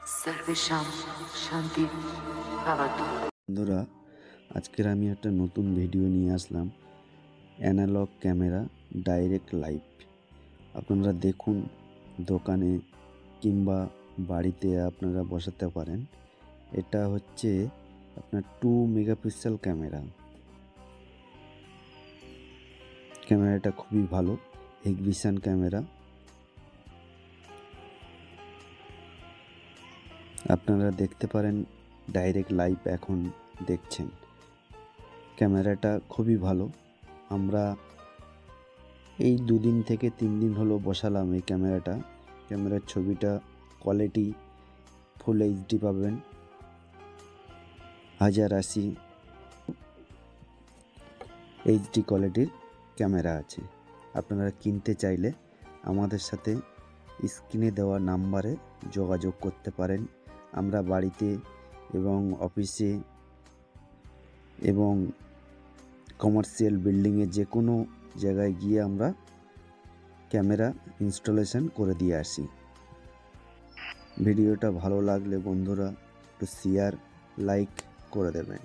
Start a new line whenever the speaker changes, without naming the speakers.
सर्वेषां शान्ति भवतु।
বন্ধুরা, আজকের আমি একটা নতুন ভিডিও নিয়ে আসলাম। Analogue camera direct live. আপনারা দেখুন, দোকানে কিংবা বাড়িতে আপনারা বসাতে পারেন। এটা হচ্ছে আপনার 2 মেগাপিক্সেল ক্যামেরাটা খুবই ভালো, হিগভিশন ক্যামেরা। আপনারা দেখতে পারেন ডাইরেক্ট লাইভ এখন দেখছেন। ক্যামেরাটা খুবই ভালো। আমরা এই 2 দিন থেকে 3 দিন হলো বসালাম এই ক্যামেরাটা। ক্যামেরার ছবিটা কোয়ালিটি ফুল এইচডি পাবেন। 1080 এইচডি কোয়ালিটির ক্যামেরা আছে। আপনারা কিনতে চাইলে আমাদের সাথে স্ক্রিনে দেওয়া নাম্বারে যোগাযোগ করতে পারেন। আমরা বাড়িতে এবং অফিসে এবং কমার্শিয়াল বিল্ডিংয়ে যে কোনো জায়গায় গিয়ে আমরা ক্যামেরা ইনস্টলেশন করে দিয়ে আসি। ভিডিওটা ভালো লাগলে বন্ধুরা একটু শেয়ার লাইক করে দেবেন।